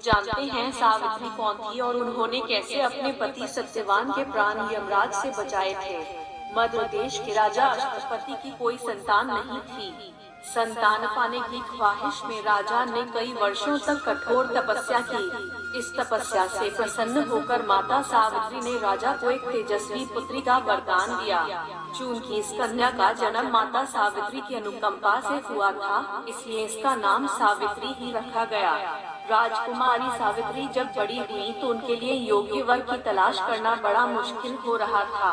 जानते हैं सावित्री कौन थी और उन्होंने कैसे अपने पति सत्यवान के प्राण यमराज से बचाए थे। मध्य देश के राजा अश्वपति की कोई संतान नहीं थी। संतान पाने की ख्वाहिश में राजा ने कई वर्षों तक कठोर तपस्या की। इस तपस्या से प्रसन्न होकर माता सावित्री ने राजा को एक तेजस्वी पुत्री का वरदान दिया। चूंकि इस कन्या का जन्म माता सावित्री की अनुकंपा से हुआ था, इसलिए इसका नाम सावित्री ही रखा गया। राजकुमारी सावित्री जब बड़ी हुई तो उनके लिए योग्य वर की तलाश करना बड़ा मुश्किल हो रहा था।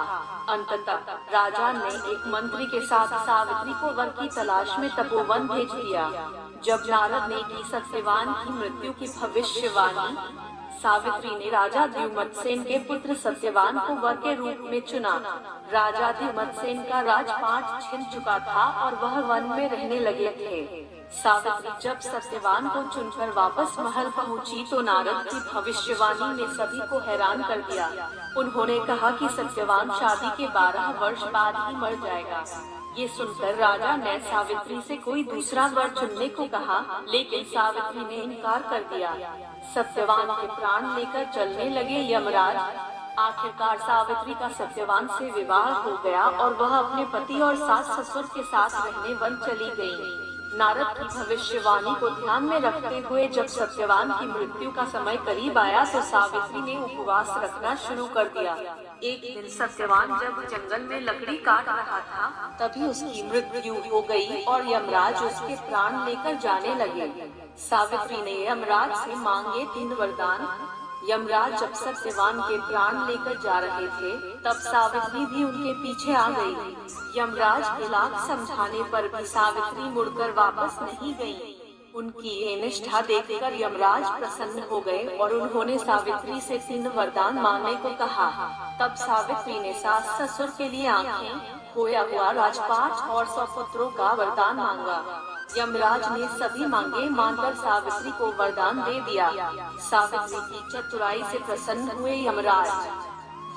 अंततः राजा ने एक मंत्री के साथ सावित्री को वर की तलाश में तपोवन भेज दिया। जब नारद ने की सत्यवान की मृत्यु की भविष्यवाणी, सावित्री ने राजा द्युमत्सेन के पुत्र सत्यवान को वर के रूप में चुना। राजा द्युमत्सेन का राजपाट छिन चुका था और वह वन में रहने लगे थे। सावित्री जब सत्यवान को चुनकर वापस महल पहुंची तो नारद की भविष्यवाणी ने सभी को हैरान कर दिया। उन्होंने कहा कि सत्यवान शादी के 12 वर्ष बाद ही मर जाएगा। ये सुनकर राजा ने सावित्री से कोई दूसरा वर चुनने को कहा, लेकिन सावित्री ने इनकार कर दिया। सत्यवान के प्राण लेकर चलने लगे यमराज। आखिरकार सावित्री का सत्यवान से विवाह हो गया और वह अपने पति और सास ससुर के साथ रहने वन चली गयी। नारद की भविष्यवाणी को ध्यान में रखते हुए जब सत्यवान की मृत्यु का समय करीब आया तो सावित्री ने उपवास रखना शुरू कर दिया। एक दिन सत्यवान जब जंगल में लकड़ी काट रहा था, तभी उसकी मृत्यु हो गई और यमराज उसके प्राण लेकर जाने लगे। सावित्री ने यमराज से मांगे 3 वरदान। यमराज जब सत्यवान के प्राण लेकर जा रहे थे, तब सावित्री भी उनके पीछे आ गई। यमराज के लाख समझाने पर भी सावित्री मुड़कर वापस नहीं गई। उनकी ये निष्ठा देखकर यमराज प्रसन्न हो गए और उन्होंने सावित्री से 3 वरदान मांगने को कहा। तब सावित्री ने सास ससुर के लिए आंखें, खोया हुआ राजपाट और 100 पुत्रों का वरदान मांगा। यमराज ने सभी मांगे मानकर सावित्री को वरदान दे दिया। सावित्री की चतुराई से प्रसन्न हुए यमराज।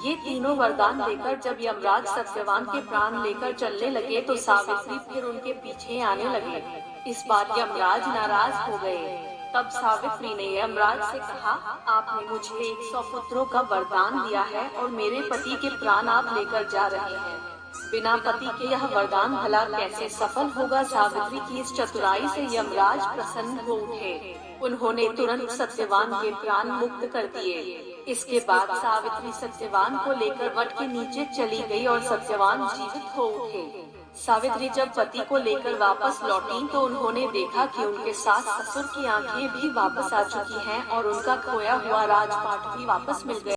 ये तीनों वरदान देकर जब यमराज सत्यवान के प्राण लेकर चलने लगे तो सावित्री फिर उनके पीछे आने लगे। इस बार यमराज नाराज हो गए। तब सावित्री ने यमराज से कहा, आपने मुझे 100 पुत्रों का वरदान दिया है और मेरे पति के प्राण आप लेकर जा रहे हैं। बिना पति के यह वरदान भला कैसे सफल होगा। सावित्री की इस चतुराई से यमराज प्रसन्न हो उठे। उन्होंने तुरंत सत्यवान के प्राण मुक्त कर दिए। इसके बाद सावित्री सत्यवान को लेकर वट के नीचे चली गई और सत्यवान जीवित हो उठे। सावित्री जब पति को लेकर वापस लौटी तो उन्होंने देखा कि उनके सास ससुर की आंखें भी वापस आ चुकी हैं और उनका खोया हुआ राजपाट भी वापस मिल गया।